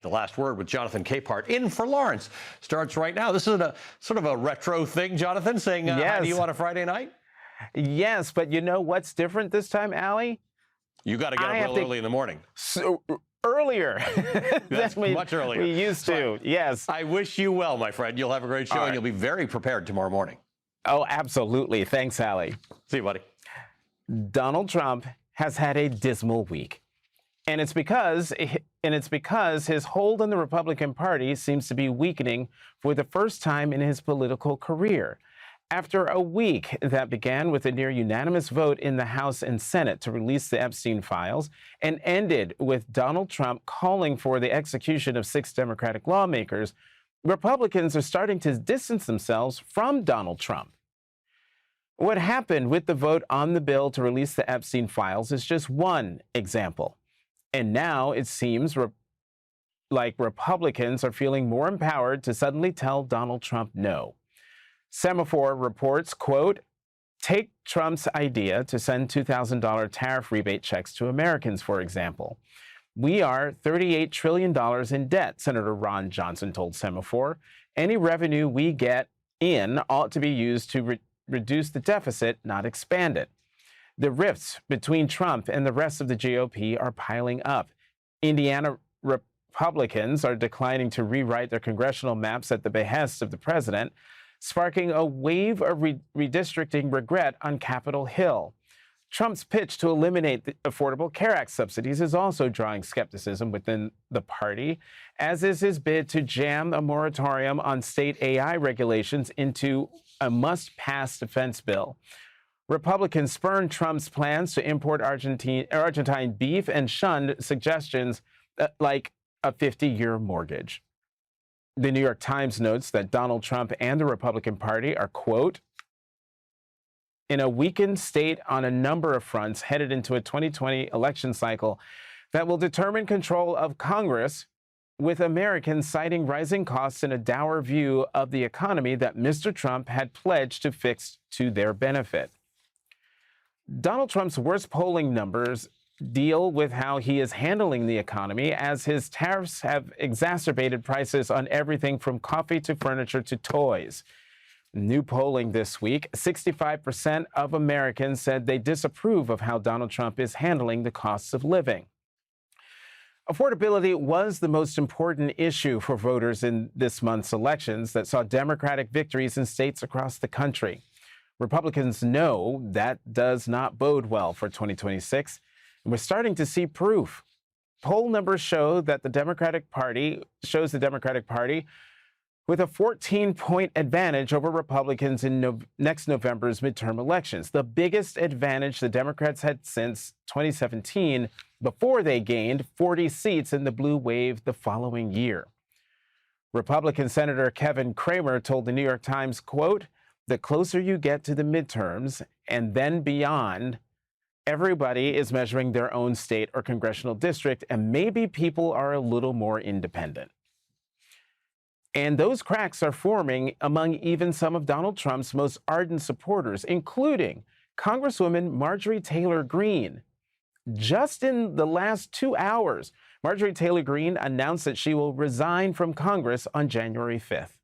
The Last Word with Jonathan Capehart in for Lawrence starts right now. This is a sort of a retro thing, Jonathan, saying hi to you on a Friday night? Yes, but you know what's different this time, Allie? You got to get up real early in the morning. So earlier. That's much earlier. We used to, yes. I wish you well, my friend. You'll have a great show, and you'll be very prepared tomorrow morning. Oh, absolutely. Thanks, Allie. See you, buddy. Donald Trump has had a dismal week. And it's because his hold on the Republican Party seems to be weakening for the first time in his political career. After a week that began with a near unanimous vote in the House and Senate to release the Epstein files and ended with Donald Trump calling for the execution of 6 Democratic lawmakers, Republicans are starting to distance themselves from Donald Trump. What happened with the vote on the bill to release the Epstein files is just one example. And now it seems like Republicans are feeling more empowered to suddenly tell Donald Trump no. Semafor reports, quote, take Trump's idea to send $2,000 tariff rebate checks to Americans, for example. We are $38 trillion in debt, Senator Ron Johnson told Semafor. Any revenue we get in ought to be used to reduce the deficit, not expand it. The rifts between Trump and the rest of the GOP are piling up. Indiana Republicans are declining to rewrite their congressional maps at the behest of the president, sparking a wave of redistricting regret on Capitol Hill. Trump's pitch to eliminate the Affordable Care Act subsidies is also drawing skepticism within the party, as is his bid to jam a moratorium on state AI regulations into a must-pass defense bill. Republicans spurned Trump's plans to import Argentine beef and shunned suggestions like a 50-year mortgage. The New York Times notes that Donald Trump and the Republican Party are, quote, in a weakened state on a number of fronts headed into a 2020 election cycle that will determine control of Congress, with Americans citing rising costs and a dour view of the economy that Mr. Trump had pledged to fix to their benefit. Donald Trump's worst polling numbers deal with how he is handling the economy, as his tariffs have exacerbated prices on everything from coffee to furniture to toys. New polling this week, 65% of Americans said they disapprove of how Donald Trump is handling the costs of living. Affordability was the most important issue for voters in this month's elections that saw Democratic victories in states across the country. Republicans know that does not bode well for 2026, and we're starting to see proof. Poll numbers show that the Democratic Party with a 14-point advantage over Republicans in next November's midterm elections, the biggest advantage the Democrats had since 2017, before they gained 40 seats in the blue wave the following year. Republican Senator Kevin Cramer told the New York Times, quote, the closer you get to the midterms and then beyond, everybody is measuring their own state or congressional district, and maybe people are a little more independent. And those cracks are forming among even some of Donald Trump's most ardent supporters, including Congresswoman Marjorie Taylor Greene. Just in the last 2 hours, Marjorie Taylor Greene announced that she will resign from Congress on January 5th.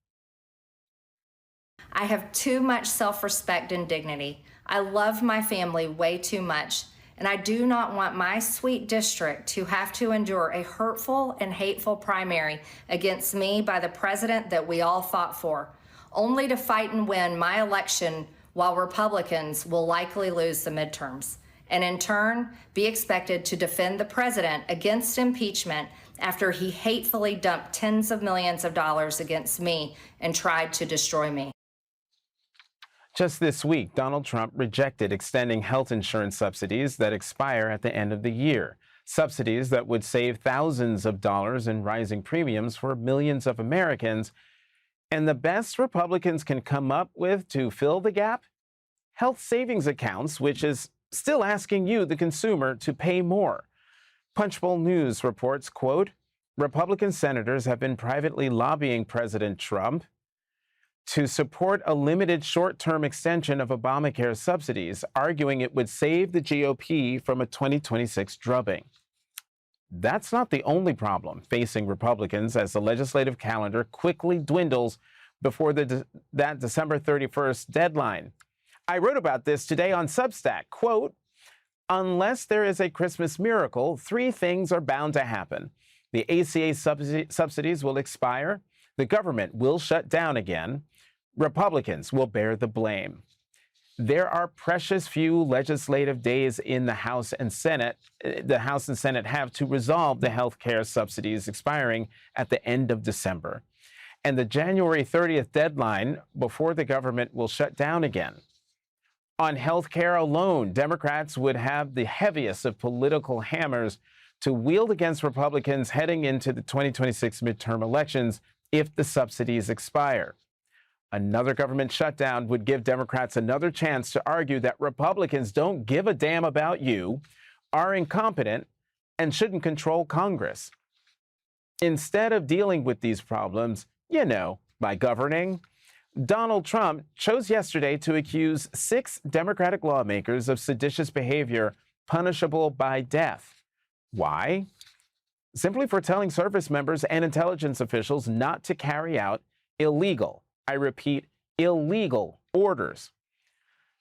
I have too much self-respect and dignity. I love my family way too much, and I do not want my sweet district to have to endure a hurtful and hateful primary against me by the president that we all fought for, only to fight and win my election while Republicans will likely lose the midterms, and in turn be expected to defend the president against impeachment after he hatefully dumped tens of millions of dollars against me and tried to destroy me. Just this week, Donald Trump rejected extending health insurance subsidies that expire at the end of the year, subsidies that would save thousands of dollars in rising premiums for millions of Americans. And the best Republicans can come up with to fill the gap? Health savings accounts, which is still asking you, the consumer, to pay more. Punchbowl News reports, quote, Republican senators have been privately lobbying President Trump to support a limited short-term extension of Obamacare subsidies, arguing it would save the GOP from a 2026 drubbing. that's not the only problem facing Republicans as the legislative calendar quickly dwindles before that December 31st deadline. I wrote about this today on Substack. Quote, unless there is a Christmas miracle, three things are bound to happen. The ACA subsidies will expire. The government will shut down again. Republicans will bear the blame. There are precious few legislative days in the House and Senate. The House and Senate have to resolve the health care subsidies expiring at the end of December. And the January 30th deadline before the government will shut down again. On health care alone, Democrats would have the heaviest of political hammers to wield against Republicans heading into the 2026 midterm elections if the subsidies expire. Another government shutdown would give Democrats another chance to argue that Republicans don't give a damn about you, are incompetent, and shouldn't control Congress. Instead of dealing with these problems, by governing, Donald Trump chose yesterday to accuse 6 Democratic lawmakers of seditious behavior punishable by death. Why? Simply for telling service members and intelligence officials not to carry out illegal, I repeat, illegal orders.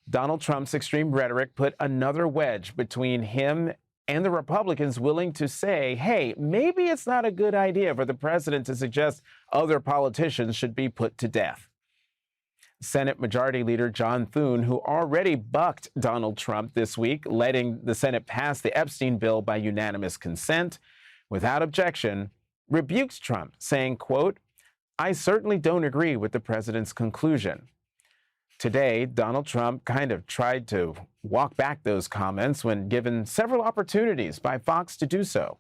Donald Trump's extreme rhetoric put another wedge between him and the Republicans willing to say, hey, maybe it's not a good idea for the president to suggest other politicians should be put to death. Senate Majority Leader John Thune, who already bucked Donald Trump this week, letting the Senate pass the Epstein bill by unanimous consent without objection, rebuked Trump, saying, quote, I certainly don't agree with the president's conclusion. Today, Donald Trump kind of tried to walk back those comments when given several opportunities by Fox to do so.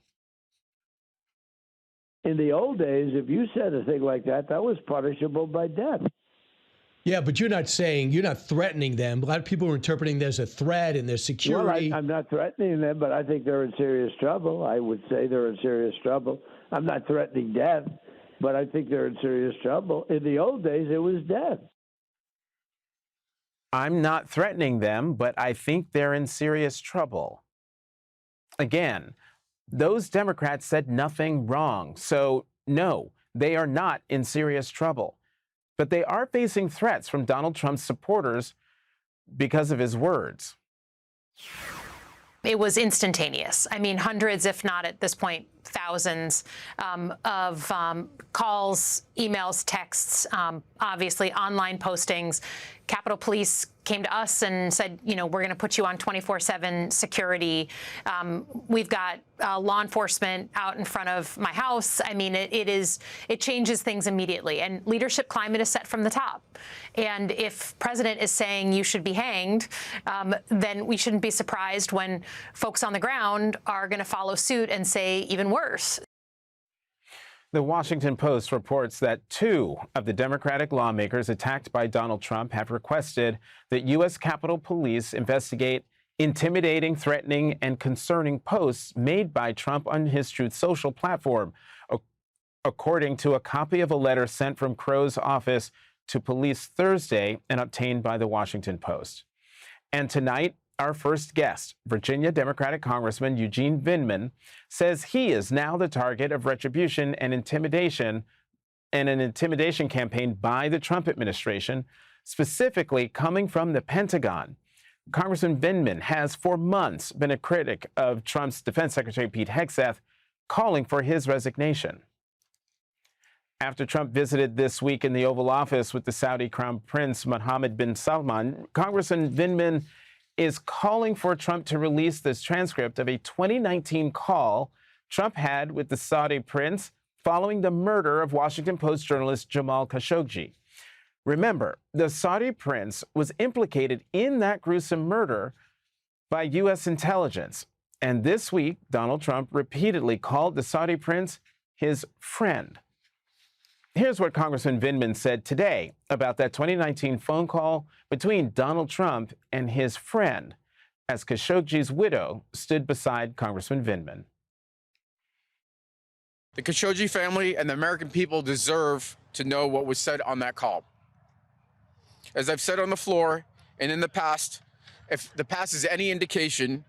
In the old days, if you said a thing like that, that was punishable by death. Yeah, but you're not threatening them. A lot of people are interpreting there's a threat and there's security. Well, I'm not threatening them, but I think they're in serious trouble. I would say they're in serious trouble. I'm not threatening death, but I think they're in serious trouble. In the old days, it was death. I'm not threatening them, but I think they're in serious trouble. Again, those Democrats said nothing wrong. So, no, they are not in serious trouble. But they are facing threats from Donald Trump's supporters because of his words. It was instantaneous. I mean, hundreds, if not at this point, thousands of calls, emails, texts, obviously online postings. Capitol Police came to us and said, we're going to put you on 24/7 security. We've got law enforcement out in front of my house. I mean, it changes things immediately. And leadership climate is set from the top. And if president is saying you should be hanged, then we shouldn't be surprised when folks on the ground are going to follow suit and say even worse. The Washington Post reports that 2 of the Democratic lawmakers attacked by Donald Trump have requested that U.S. Capitol Police investigate intimidating, threatening, and concerning posts made by Trump on his Truth Social platform, according to a copy of a letter sent from Crow's office to police Thursday and obtained by the Washington Post. And tonight, our first guest, Virginia Democratic Congressman Eugene Vindman, says he is now the target of retribution and intimidation and an intimidation campaign by the Trump administration, specifically coming from the Pentagon. Congressman Vindman has for months been a critic of Trump's Defense Secretary Pete Hegseth, calling for his resignation. After Trump visited this week in the Oval Office with the Saudi Crown Prince Mohammed bin Salman, Congressman Vindman is calling for Trump to release this transcript of a 2019 call Trump had with the Saudi prince following the murder of Washington Post journalist Jamal Khashoggi. Remember, the Saudi prince was implicated in that gruesome murder by U.S. intelligence. And this week, Donald Trump repeatedly called the Saudi prince his friend. Here's what Congressman Vindman said today about that 2019 phone call between Donald Trump and his friend as Khashoggi's widow stood beside Congressman Vindman. The Khashoggi family and the American people deserve to know what was said on that call. As I've said on the floor and in the past, if the past is any indication,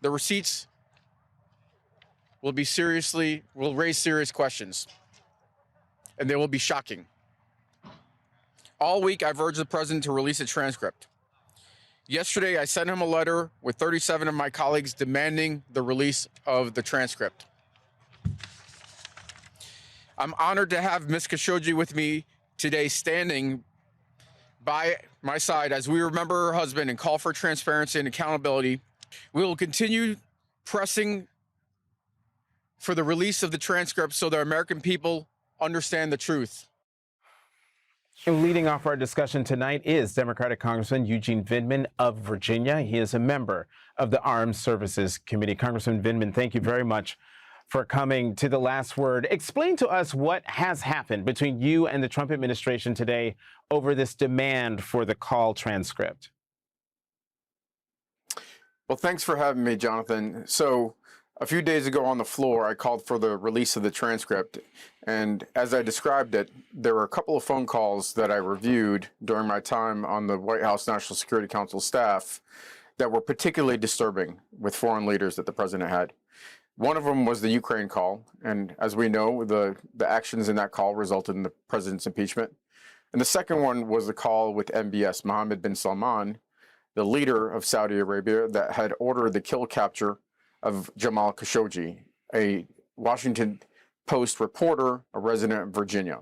the receipts will raise serious questions, and they will be shocking. All week, I've urged the president to release a transcript. Yesterday, I sent him a letter with 37 of my colleagues demanding the release of the transcript. I'm honored to have Ms. Khashoggi with me today, standing by my side as we remember her husband and call for transparency and accountability. We will continue pressing for the release of the transcript so the American people understand the truth. And leading off our discussion tonight is Democratic Congressman Eugene Vindman of Virginia. He is a member of the Armed Services Committee. Congressman Vindman, thank you very much for coming to The Last Word. Explain to us what has happened between you and the Trump administration today over this demand for the call transcript. Well, thanks for having me, Jonathan. So a few days ago on the floor, I called for the release of the transcript. And as I described it, there were a couple of phone calls that I reviewed during my time on the White House National Security Council staff that were particularly disturbing with foreign leaders that the president had. One of them was the Ukraine call. And as we know, the actions in that call resulted in the president's impeachment. And the second one was the call with MBS, Mohammed bin Salman, the leader of Saudi Arabia, that had ordered the kill capture of Jamal Khashoggi, a Washington Post reporter, a resident of Virginia.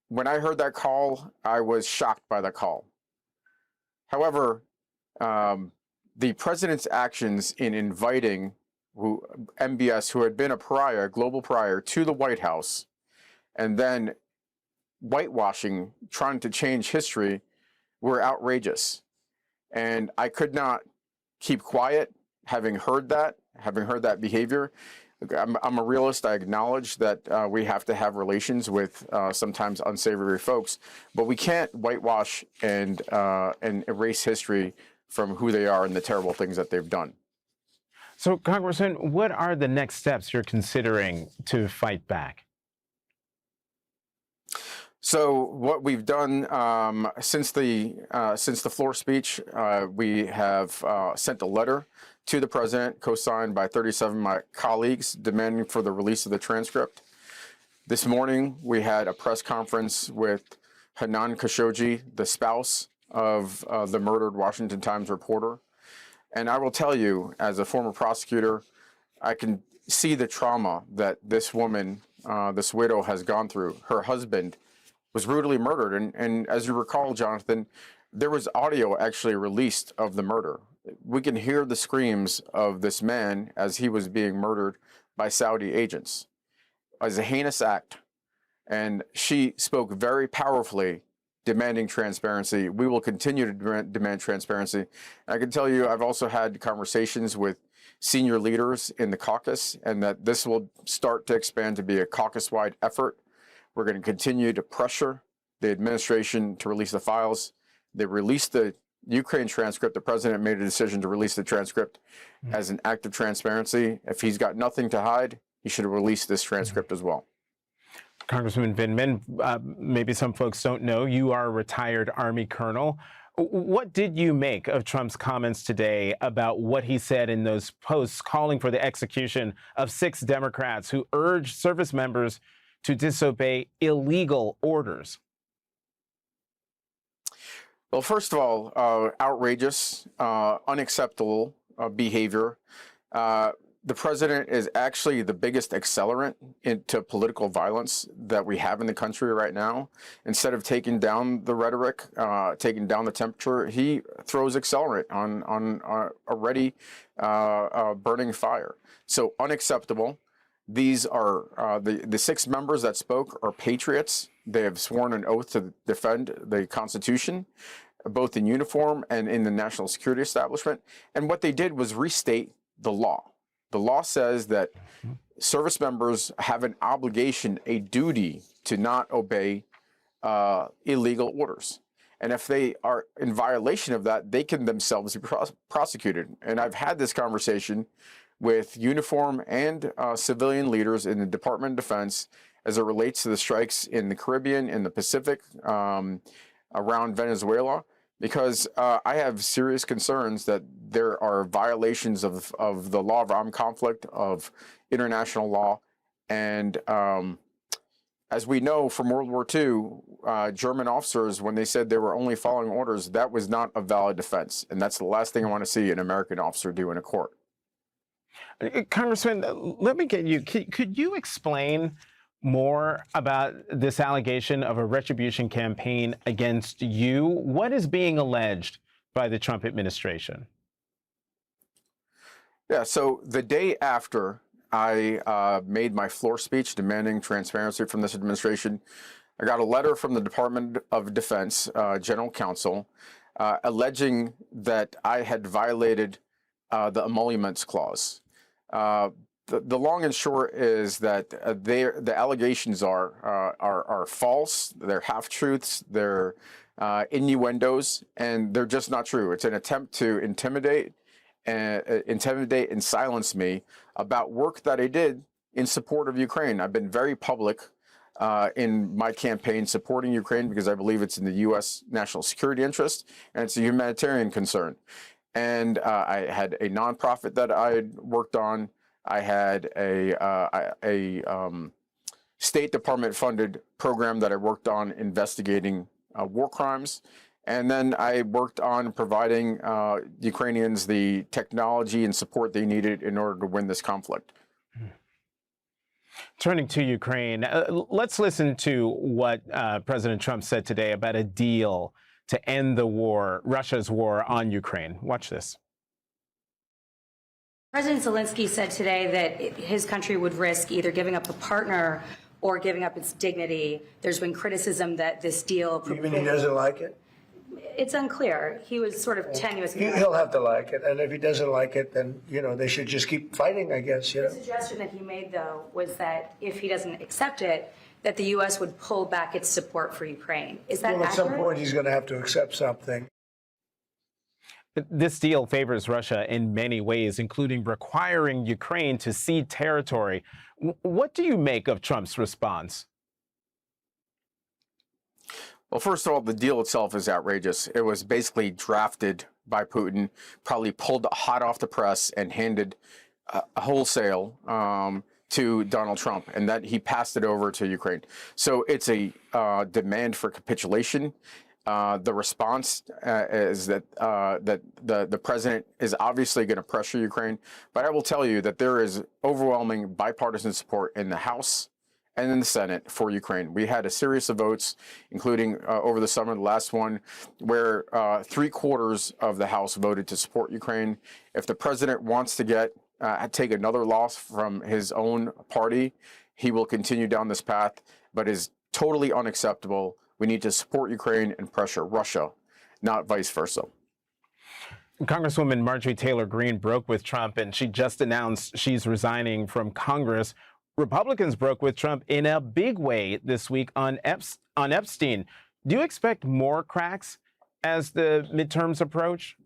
When I heard that call, I was shocked by the call. However, the president's actions in inviting MBS, who had been a global pariah, to the White House, and then whitewashing, trying to change history, were outrageous. And I could not keep quiet, having heard that behavior. I'm a realist. I acknowledge that we have to have relations with sometimes unsavory folks, but we can't whitewash and erase history from who they are and the terrible things that they've done. So, Congressman, what are the next steps you're considering to fight back? So what we've done since the floor speech, we have sent a letter to the president, co-signed by 37 of my colleagues, demanding for the release of the transcript. This morning, we had a press conference with Hanan Khashoggi, the spouse of the murdered Washington Times reporter. And I will tell you, as a former prosecutor, I can see the trauma that this woman, this widow, has gone through. Her husband was brutally murdered. And as you recall, Jonathan, there was audio actually released of the murder. We can hear the screams of this man as he was being murdered by Saudi agents as a heinous act. And she spoke very powerfully, demanding transparency. We will continue to demand transparency. I can tell you, I've also had conversations with senior leaders in the caucus, and that this will start to expand to be a caucus-wide effort. We're going to continue to pressure the administration to release the files. They released the Ukraine transcript. The president made a decision to release the transcript as an act of transparency. If he's got nothing to hide, he should have released this transcript as well. Congressman Vindman, maybe some folks don't know, you are a retired Army colonel. What did you make of Trump's comments today about what he said in those posts calling for the execution of 6 Democrats who urged service members to disobey illegal orders? Well, first of all, outrageous, unacceptable behavior. The president is actually the biggest accelerant into political violence that we have in the country right now. Instead of taking down the rhetoric, taking down the temperature, he throws accelerant on already burning fire. So unacceptable. These are the 6 members that spoke are patriots. They have sworn an oath to defend the Constitution, both in uniform and in the national security establishment. And what they did was restate the law. The law says that service members have an obligation, a duty to not obey illegal orders. And if they are in violation of that, they can themselves be prosecuted. And I've had this conversation with uniform and civilian leaders in the Department of Defense as it relates to the strikes in the Caribbean, in the Pacific, around Venezuela. because I have serious concerns that there are violations of the law of armed conflict, of international law, and as we know from World War II, German officers, when they said they were only following orders, that was not a valid defense, and that's the last thing I want to see an American officer do in a court. Congressman, let me get you. Could you explain more about this allegation of a retribution campaign against you? What is being alleged by the Trump administration? Yeah, so the day after I made my floor speech demanding transparency from this administration, I got a letter from the Department of Defense General Counsel alleging that I had violated the emoluments clause. The long and short is that the allegations are false, they're half-truths, they're innuendos, and they're just not true. It's an attempt to intimidate and silence me about work that I did in support of Ukraine. I've been very public in my campaign supporting Ukraine because I believe it's in the U.S. national security interest and it's a humanitarian concern. And I had a nonprofit that I had worked on. I had a State Department funded program that I worked on investigating war crimes. And then I worked on providing Ukrainians the technology and support they needed in order to win this conflict. Turning to Ukraine, let's listen to what President Trump said today about a deal to end the war, Russia's war on Ukraine. Watch this. President Zelensky said today that his country would risk either giving up a partner or giving up its dignity. There's been criticism that this deal... You mean he doesn't like it? It's unclear. He was sort of tenuous. He'll have to like it, and if he doesn't like it, then, you know, they should just keep fighting, I guess, you know. The suggestion that he made, though, was that if he doesn't accept it, that the U.S. would pull back its support for Ukraine. Is that Well, at accurate? some point, he's going to have to accept something. This deal favors Russia in many ways, including requiring Ukraine to cede territory. What do you make of Trump's response? Well, first of all, the deal itself is outrageous. It was basically drafted by Putin, probably pulled hot off the press and handed wholesale to Donald Trump, and that he passed it over to Ukraine. So it's a demand for capitulation. The response is that the president is obviously going to pressure Ukraine, but I will tell you that there is overwhelming bipartisan support in the House and in the Senate for Ukraine. We had a series of votes, including over the summer, the last one, where 3/4 of the House voted to support Ukraine. If the president wants to take another loss from his own party, he will continue down this path, but is totally unacceptable. We need to support Ukraine and pressure Russia, not vice versa. Congresswoman Marjorie Taylor Greene broke with Trump, and she just announced she's resigning from Congress. Republicans broke with Trump in a big way this week on Epstein. Do you expect more cracks as the midterms approach?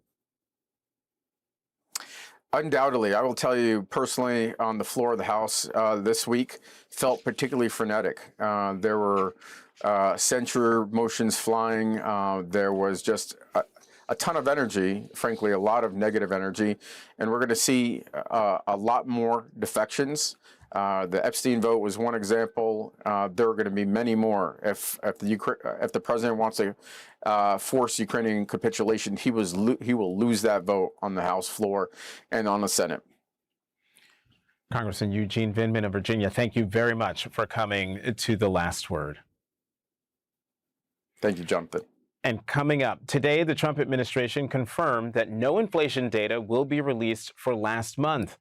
Undoubtedly. I will tell you personally, on the floor of the House this week, felt particularly frenetic. There were censure motions flying. There was just a ton of energy, frankly, a lot of negative energy. And we're going to see a lot more defections. The Epstein vote was one example. There are going to be many more. If the president wants to force Ukrainian capitulation, he will lose that vote on the House floor and on the Senate. Congressman Eugene Vindman of Virginia, thank you very much for coming to The Last Word. Thank you, Jonathan. And coming up, today the Trump administration confirmed that no inflation data will be released for last month.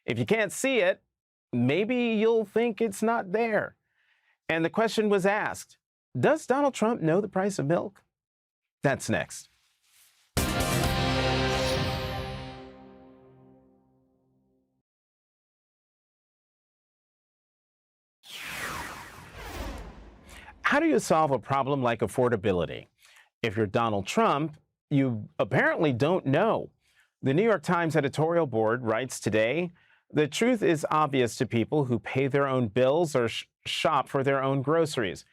If you can't see it, maybe you'll think it's not there. And the question was asked, does Donald Trump know the price of milk? That's next. How do you solve a problem like affordability? If you're Donald Trump, you apparently don't know. The New York Times editorial board writes today, the truth is obvious to people who pay their own bills or shop for their own groceries.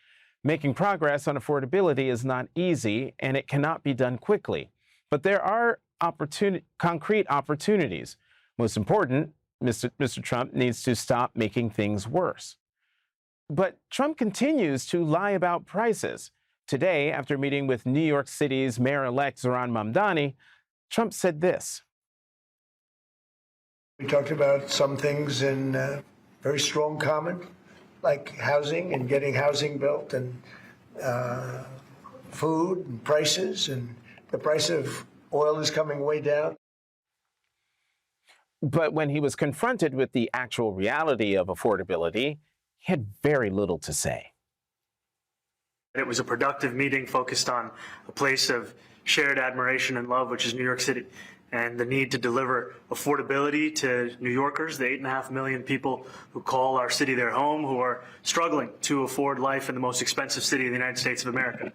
Making progress on affordability is not easy, and it cannot be done quickly. But there are concrete opportunities. Most important, Mr. Trump needs to stop making things worse. But Trump continues to lie about prices. Today, after meeting with New York City's mayor-elect Zohran Mamdani, Trump said this. We talked about some things in very strong common, like housing and getting housing built, and food and prices, and the price of oil is coming way down. But when he was confronted with the actual reality of affordability, he had very little to say. It was a productive meeting focused on a place of shared admiration and love, which is New York City, and the need to deliver affordability to New Yorkers, the 8.5 million people who call our city their home, who are struggling to afford life in the most expensive city in the United States of America.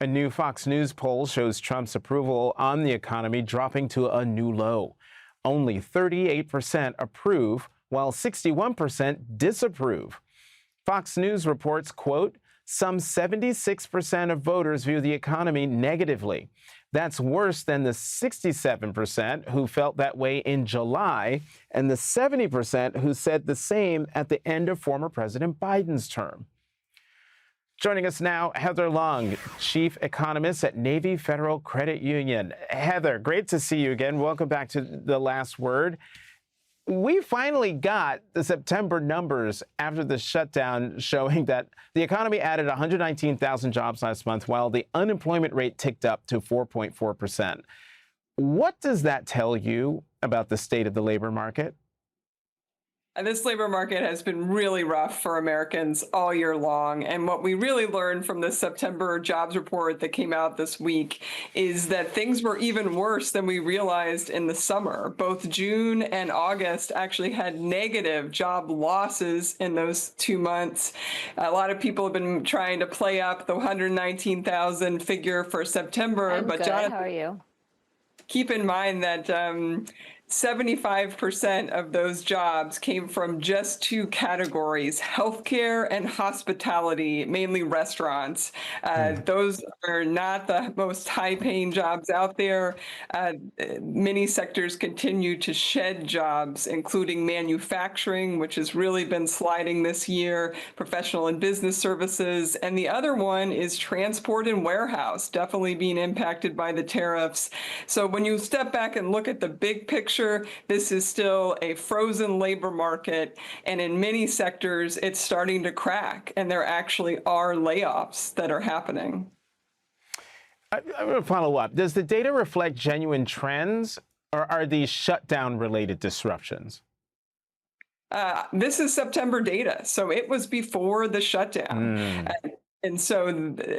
A new Fox News poll shows Trump's approval on the economy dropping to a new low. Only 38% approve, while 61% disapprove. Fox News reports, quote, some 76% of voters view the economy negatively. That's worse than the 67% who felt that way in July and the 70% who said the same at the end of former President Biden's term. Joining us now, Heather Long, Chief Economist at Navy Federal Credit Union. Heather, great to see you again. Welcome back to The Last Word. We finally got the September numbers after the shutdown showing that the economy added 119,000 jobs last month, while the unemployment rate ticked up to 4.4%. What does that tell you about the state of the labor market? This labor market has been really rough for Americans all year long. And what we really learned from the September jobs report that came out this week is that things were even worse than we realized in the summer. Both June and August actually had negative job losses in those 2 months. A lot of people have been trying to play up the 119,000 figure for September. I'm but good. Jonathan, how are you? Keep in mind that 75% of those jobs came from just two categories, healthcare and hospitality, mainly restaurants. Those are not the most high-paying jobs out there. Many sectors continue to shed jobs, including manufacturing, which has really been sliding this year, professional and business services, and the other one is transport and warehouse, definitely being impacted by the tariffs. So when you step back and look at the big picture, this is still a frozen labor market, and in many sectors, it's starting to crack, and there actually are layoffs that are happening. I'm going to follow up. Does the data reflect genuine trends, or are these shutdown-related disruptions? This is September data, so it was before the shutdown. And so,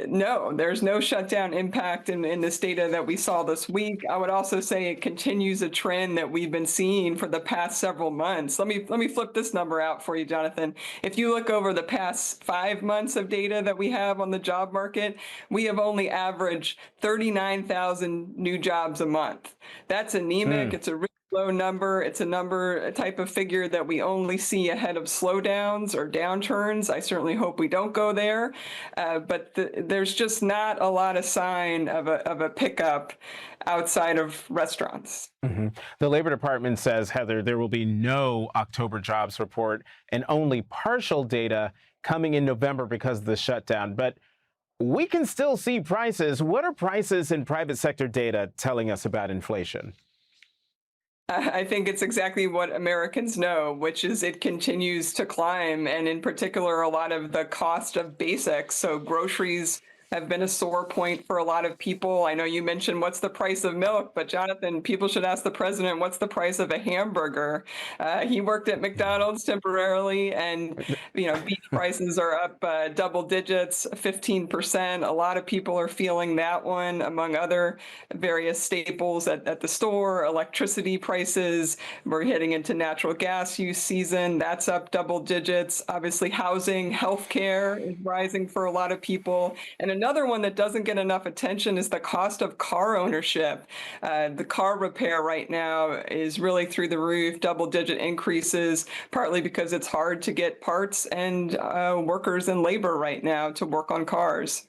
no, there's no shutdown impact in this data that we saw this week. I would also say it continues a trend that we've been seeing for the past several months. Let me flip this number out for you, Jonathan. If you look over the past 5 months of data that we have on the job market, we have only averaged 39,000 new jobs a month. That's anemic. It's a really low number. It's a type of figure that we only see ahead of slowdowns or downturns. I certainly hope we don't go there, but there's just not a lot of sign of a pickup outside of restaurants. The Labor Department says, Heather, there will be no October jobs report and only partial data coming in November because of the shutdown. But we can still see prices. What are prices in private sector data telling us about inflation? I think it's exactly what Americans know, which is it continues to climb, and in particular, a lot of the cost of basics. So groceries have been a sore point for a lot of people. I know you mentioned what's the price of milk, but Jonathan, people should ask the president, what's the price of a hamburger? He worked at McDonald's temporarily, and beef prices are up double digits, 15%. A lot of people are feeling that one, among other various staples at the store. Electricity prices, we're heading into natural gas use season. That's up double digits. Obviously, housing, healthcare is rising for a lot of people. And another one that doesn't get enough attention is the cost of car ownership. The car repair right now is really through the roof, double-digit increases, partly because it's hard to get parts and workers and labor right now to work on cars.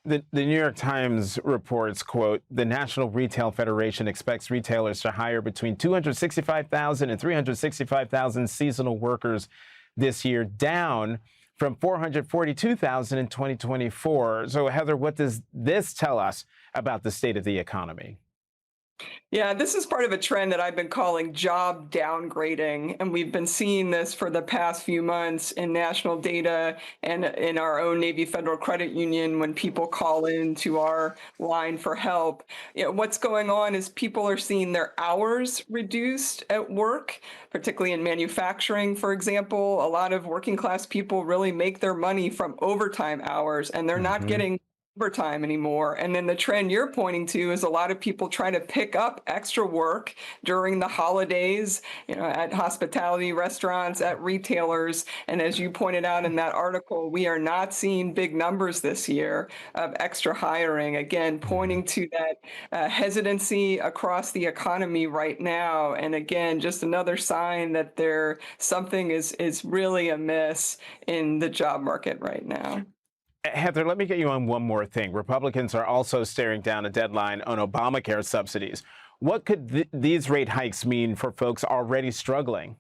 The New York Times reports, quote, the National Retail Federation expects retailers to hire between 265,000 and 365,000 seasonal workers this year, down from 442,000 in 2024. So, Heather, what does this tell us about the state of the economy? Yeah, this is part of a trend that I've been calling job downgrading. And we've been seeing this for the past few months in national data and in our own Navy Federal Credit Union when people call in to our line for help. You know, what's going on is people are seeing their hours reduced at work, particularly in manufacturing, for example. A lot of working class people really make their money from overtime hours, and they're not getting overtime anymore. And then the trend you're pointing to is a lot of people try to pick up extra work during the holidays, you know, at hospitality restaurants, at retailers. And as you pointed out in that article, we are not seeing big numbers this year of extra hiring, again, pointing to that hesitancy across the economy right now. And again, just another sign that something is really amiss in the job market right now. Heather, let me get you on one more thing. Republicans are also staring down a deadline on Obamacare subsidies. What could these rate hikes mean for folks already struggling?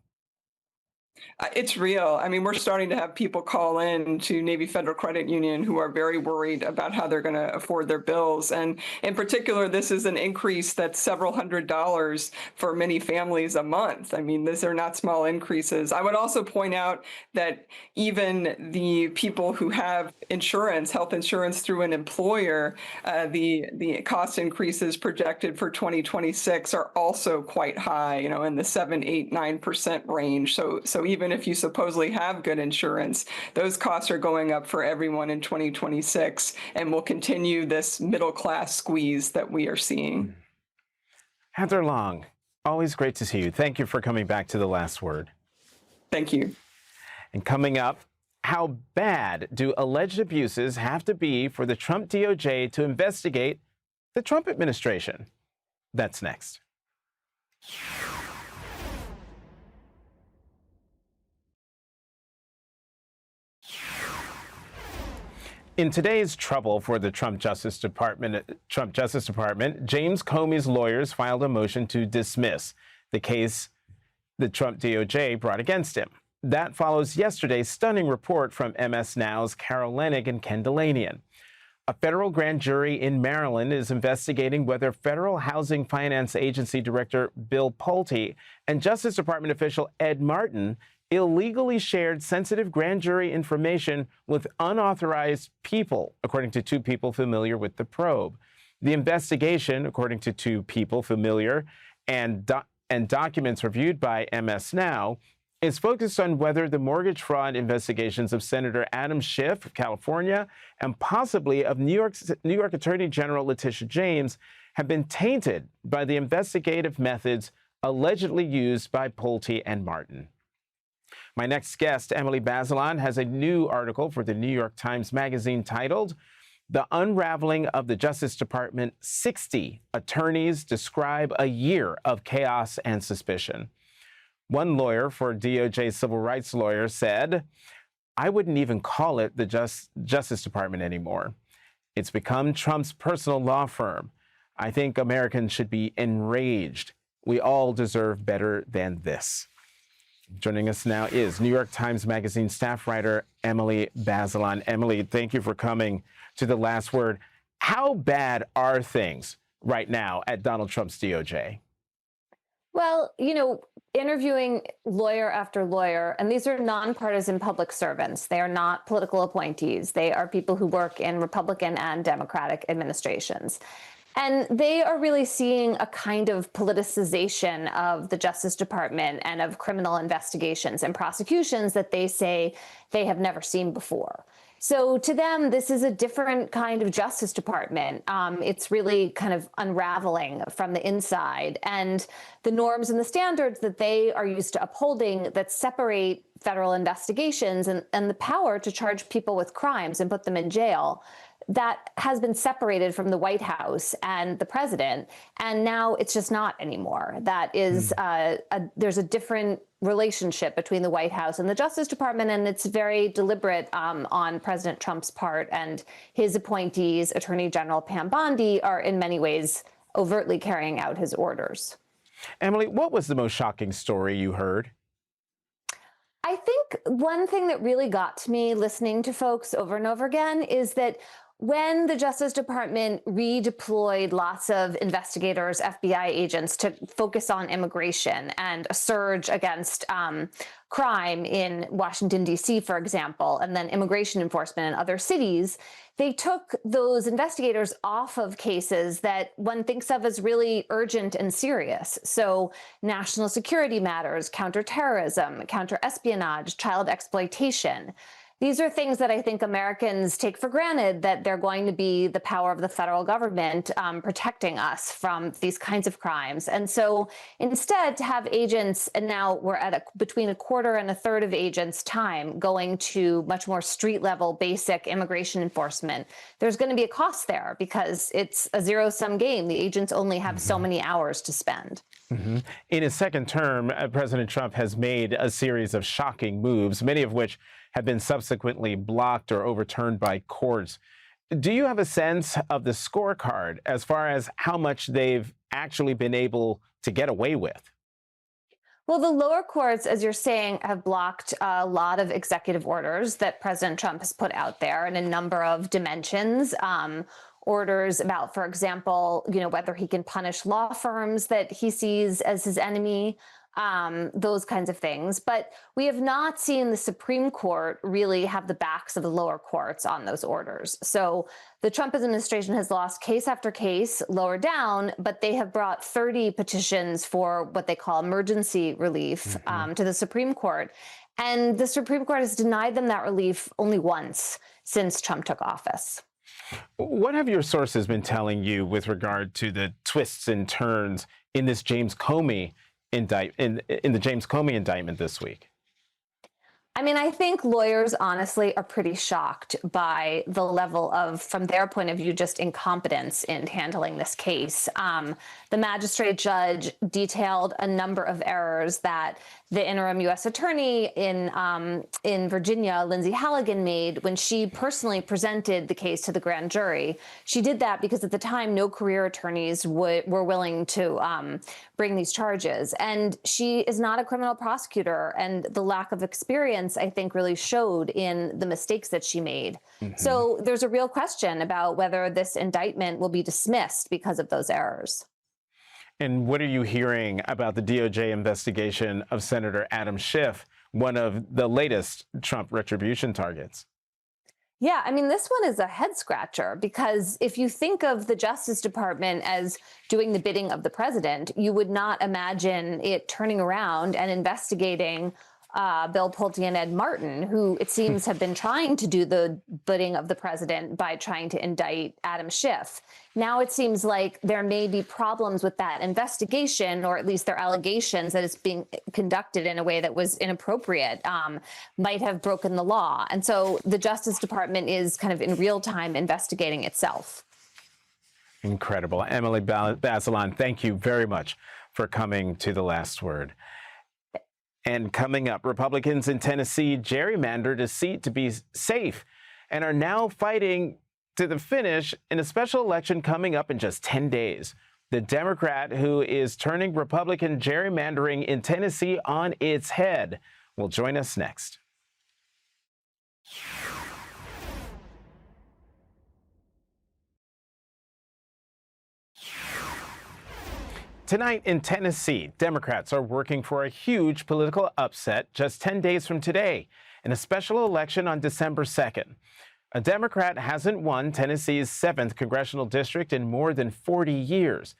It's real. I mean, we're starting to have people call in to Navy Federal Credit Union who are very worried about how they're going to afford their bills. And in particular, this is an increase that's several $100s for many families a month. I mean, these are not small increases. I would also point out that even the people who have insurance, health insurance through an employer, the cost increases projected for 2026 are also quite high, you know, in the 7, 8, 9% range. So even if you supposedly have good insurance, those costs are going up for everyone in 2026 and will continue this middle class squeeze that we are seeing. Heather Long, always great to see you. Thank you for coming back to The Last Word. Thank you. And coming up, how bad do alleged abuses have to be for the Trump DOJ to investigate the Trump administration? That's next. In today's trouble for the Trump Justice Department, James Comey's lawyers filed a motion to dismiss the case the Trump DOJ brought against him. That follows yesterday's stunning report from MS Now's Carol Leonnig and Ken Dilanian. A federal grand jury in Maryland is investigating whether Federal Housing Finance Agency Director Bill Pulte and Justice Department official Ed Martin illegally shared sensitive grand jury information with unauthorized people, according to two people familiar with the probe. The investigation, according to two people familiar and documents reviewed by MS Now, is focused on whether the mortgage fraud investigations of Senator Adam Schiff of California and possibly of New York Attorney General Letitia James have been tainted by the investigative methods allegedly used by Pulte and Martin. My next guest, Emily Bazelon, has a new article for the New York Times Magazine titled The Unraveling of the Justice Department. 60 attorneys describe a year of chaos and suspicion. One lawyer for DOJ civil rights lawyer said, I wouldn't even call it the Justice Department anymore. It's become Trump's personal law firm. I think Americans should be enraged. We all deserve better than this. Joining us now is New York Times Magazine staff writer Emily Bazelon. Emily, thank you for coming to The Last Word. How bad are things right now at Donald Trump's DOJ? Well, you know, interviewing lawyer after lawyer, and these are nonpartisan public servants. They are not political appointees. They are people who work in Republican and Democratic administrations. And they are really seeing a kind of politicization of the Justice Department and of criminal investigations and prosecutions that they say they have never seen before. So to them, this is a different kind of Justice Department. It's really kind of unraveling from the inside. And the norms and the standards that they are used to upholding that separate federal investigations and the power to charge people with crimes and put them in jail, that has been separated from the White House and the president, and now it's just not anymore. That is, there's a different relationship between the White House and the Justice Department, and it's very deliberate on President Trump's part, and his appointees, Attorney General Pam Bondi, are in many ways overtly carrying out his orders. Emily, what was the most shocking story you heard? I think one thing that really got to me listening to folks over and over again is that when the Justice Department redeployed lots of investigators, FBI agents to focus on immigration and a surge against crime in Washington, D.C., for example, and then immigration enforcement in other cities, they took those investigators off of cases that one thinks of as really urgent and serious. So national security matters, counterterrorism, counterespionage, child exploitation. These are things that I think Americans take for granted, that they're going to be the power of the federal government protecting us from these kinds of crimes. And so instead to have agents, and now we're at between a quarter and a third of agents' time going to much more street level basic immigration enforcement, there's going to be a cost there because it's a zero-sum game. The agents only have so many hours to spend. In his second term, President Trump has made a series of shocking moves, many of which have been subsequently blocked or overturned by courts. Do you have a sense of the scorecard as far as how much they've actually been able to get away with? Well, the lower courts, as you're saying, have blocked a lot of executive orders that President Trump has put out there in a number of dimensions. Orders about, for example, whether he can punish law firms that he sees as his enemy, those kinds of things. But we have not seen the Supreme Court really have the backs of the lower courts on those orders. So the Trump administration has lost case after case lower down, but they have brought 30 petitions for what they call emergency relief to the Supreme Court. And the Supreme Court has denied them that relief only once since Trump took office. What have your sources been telling you with regard to the twists and turns in this James Comey in the James Comey indictment this week? I mean, I think lawyers honestly are pretty shocked by the level of, from their point of view, just incompetence in handling this case. The magistrate judge detailed a number of errors that the interim U.S. attorney in Virginia, Lindsay Halligan, made when she personally presented the case to the grand jury. She did that because at the time, no career attorneys were willing to bring these charges. And she is not a criminal prosecutor, and the lack of experience, I think, really showed in the mistakes that she made. So there's a real question about whether this indictment will be dismissed because of those errors. And what are you hearing about the DOJ investigation of Senator Adam Schiff, one of the latest Trump retribution targets? Yeah, I mean, this one is a head scratcher because if you think of the Justice Department as doing the bidding of the president, you would not imagine it turning around and investigating Bill Pulte and Ed Martin, who it seems have been trying to do the bidding of the president by trying to indict Adam Schiff. Now it seems like there may be problems with that investigation, or at least there are allegations that it's being conducted in a way that was inappropriate, might have broken the law. And so the Justice Department is kind of in real time investigating itself. Incredible. Emily Bazelon, thank you very much for coming to The Last Word. And coming up, Republicans in Tennessee gerrymandered a seat to be safe and are now fighting to the finish in a special election coming up in just 10 days. The Democrat who is turning Republican gerrymandering in Tennessee on its head will join us next. Tonight in Tennessee, Democrats are working for a huge political upset just 10 days from today in a special election on December 2nd. A Democrat hasn't won Tennessee's 7th congressional district in more than 40 years.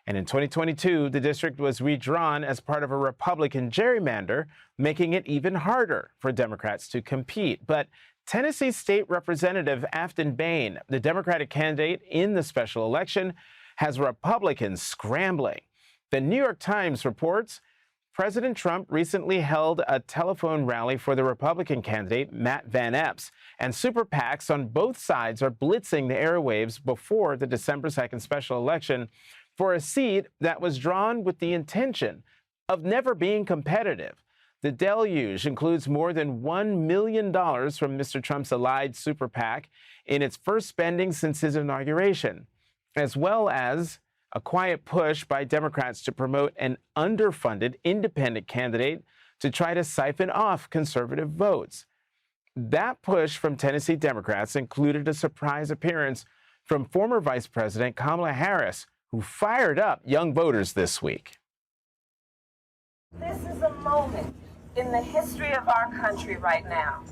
And in 2022, the district was redrawn as part of a Republican gerrymander, making it even harder for Democrats to compete. But Tennessee State Representative Afton Bain, the Democratic candidate in the special election, has Republicans scrambling. The New York Times reports President Trump recently held a telephone rally for the Republican candidate, Matt Van Epps, and super PACs on both sides are blitzing the airwaves before the December 2nd special election for a seat that was drawn with the intention of never being competitive. The deluge includes more than $1 million from Mr. Trump's allied super PAC in its first spending since his inauguration, as well as a quiet push by Democrats to promote an underfunded independent candidate to try to siphon off conservative votes. That push from Tennessee Democrats included a surprise appearance from former Vice President Kamala Harris, who fired up young voters this week. This is a moment in the history of our country right now,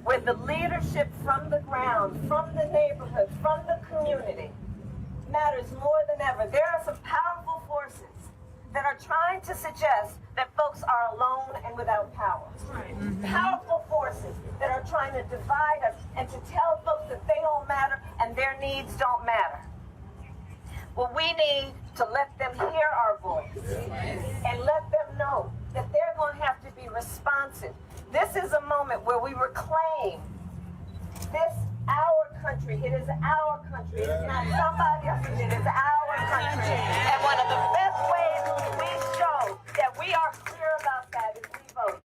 where the leadership from the ground, from the neighborhood, from the community, matters more than ever. There are some powerful forces that are trying to suggest that folks are alone and without power. Powerful forces that are trying to divide us and to tell folks that they don't matter and their needs don't matter. Well, we need to let them hear our voice and let them know that they're going to have to be responsive. This is a moment where we reclaim this our country. It is our country. It is not somebody else's. It is our country. And one of the best ways we show that we are clear about that is we vote.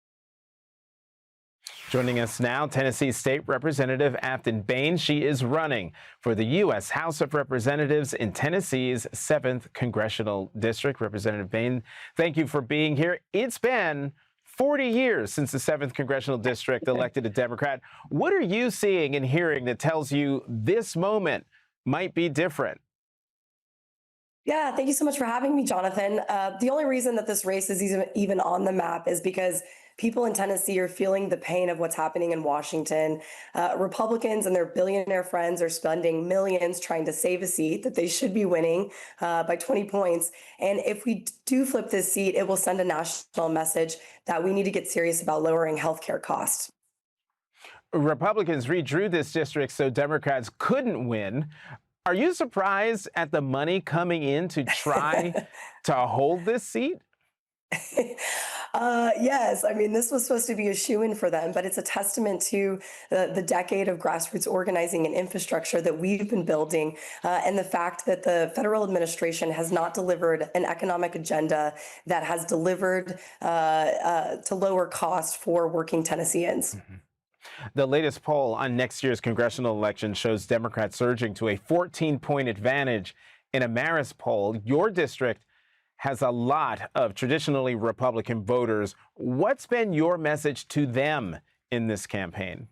Joining us now, Tennessee State Representative Afton Bain. She is running for the U.S. House of Representatives in Tennessee's 7th Congressional District. Representative Bain, thank you for being here. It's been 40 years since the 7th Congressional District elected a Democrat. What are you seeing and hearing that tells you this moment might be different? Yeah, thank you so much for having me, Jonathan. The only reason that this race is even on the map is because people in Tennessee are feeling the pain of what's happening in Washington. Republicans and their billionaire friends are spending millions trying to save a seat that they should be winning by 20 points. And if we do flip this seat, it will send a national message that we need to get serious about lowering healthcare costs. Republicans redrew this district so Democrats couldn't win. Are you surprised at the money coming in to try to hold this seat? Yes, I mean, this was supposed to be a shoo-in for them, but it's a testament to the decade of grassroots organizing and infrastructure that we've been building, and the fact that the federal administration has not delivered an economic agenda that has delivered to lower costs for working Tennesseans. Mm-hmm. The latest poll on next year's congressional election shows Democrats surging to a 14-point advantage. In a Marist poll, your district has a lot of traditionally Republican voters. What's been your message to them in this campaign?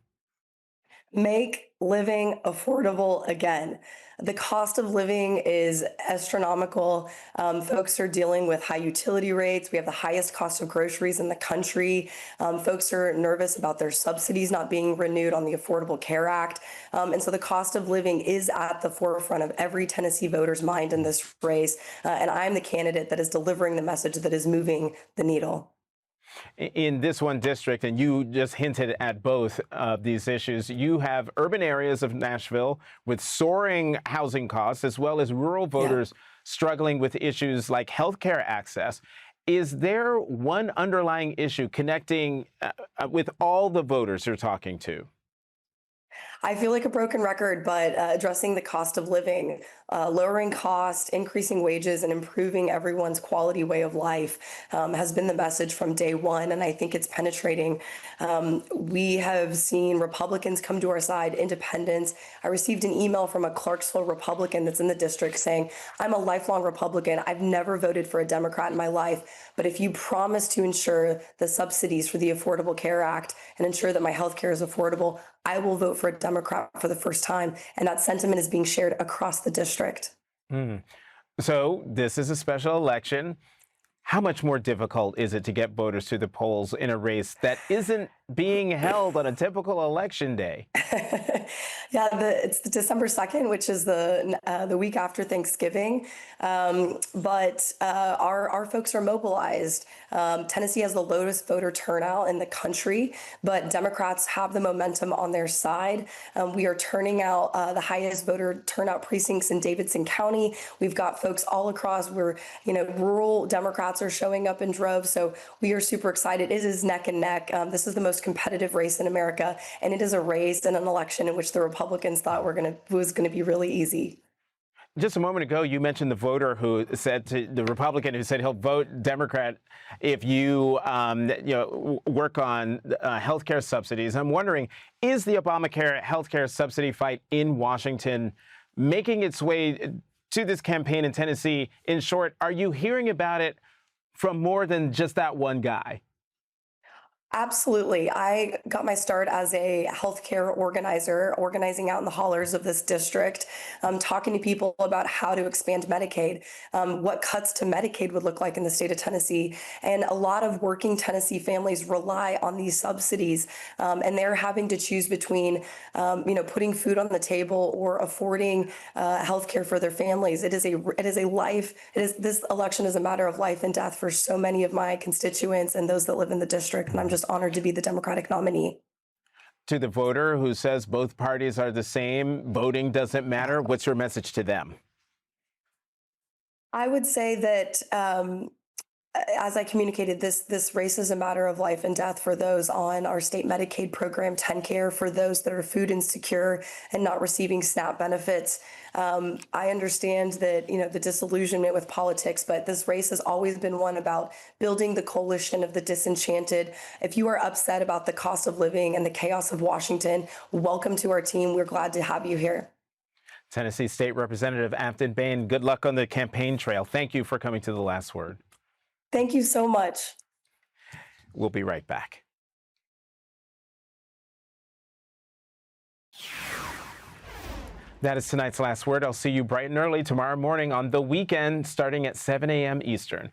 Make living affordable again. The cost of living is astronomical. Folks are dealing with high utility rates. We have the highest cost of groceries in the country. Folks are nervous about their subsidies not being renewed on the Affordable Care Act. And so the cost of living is at the forefront of every Tennessee voter's mind in this race. And I'm the candidate that is delivering the message that is moving the needle. In this one district, and you just hinted at both of these issues, you have urban areas of Nashville with soaring housing costs, as well as rural voters struggling with issues like healthcare access. Is there one underlying issue connecting with all the voters you're talking to? I feel like a broken record, but addressing the cost of living, lowering costs, increasing wages, and improving everyone's quality way of life has been the message from day one, and I think it's penetrating. We have seen Republicans come to our side, independents. I received an email from a Clarksville Republican that's in the district saying, I'm a lifelong Republican. I've never voted for a Democrat in my life, but if you promise to ensure the subsidies for the Affordable Care Act and ensure that my health care is affordable, I will vote for a Democrat for the first time. And that sentiment is being shared across the district. So this is a special election. How much more difficult is it to get voters to the polls in a race that isn't being held on a typical election day? Yeah, it's the December 2nd, which is the week after Thanksgiving. But our folks are mobilized. Tennessee has the lowest voter turnout in the country, but Democrats have the momentum on their side. We are turning out the highest voter turnout precincts in Davidson County. We've got folks all across. Rural Democrats Democrats are showing up in droves. So we are super excited. It is neck and neck. This is the most competitive race in America, and it is a race in an election in which the Republicans thought was going to be really easy. Just a moment ago, you mentioned the voter who said to the Republican who said he'll vote Democrat if you, work on healthcare subsidies. I'm wondering, is the Obamacare healthcare subsidy fight in Washington making its way to this campaign in Tennessee? In short, are you hearing about it from more than just that one guy? Absolutely. I got my start as a healthcare organizer, organizing out in the hollers of this district, talking to people about how to expand Medicaid, what cuts to Medicaid would look like in the state of Tennessee. And a lot of working Tennessee families rely on these subsidies, and they're having to choose between, putting food on the table or affording healthcare for their families. This election is a matter of life and death for so many of my constituents and those that live in the district. And I'm just honored to be the Democratic nominee. To the voter who says both parties are the same, voting doesn't matter, what's your message to them? I would say that, as I communicated, this race is a matter of life and death for those on our state Medicaid program, TennCare, for those that are food insecure and not receiving SNAP benefits. I understand that, the disillusionment with politics, but this race has always been one about building the coalition of the disenchanted. If you are upset about the cost of living and the chaos of Washington, welcome to our team. We're glad to have you here. Tennessee State Representative Ampton Bain, good luck on the campaign trail. Thank you for coming to The Last Word. Thank you so much. We'll be right back. That is tonight's Last Word. I'll see you bright and early tomorrow morning on The Weekend, starting at 7 a.m. Eastern.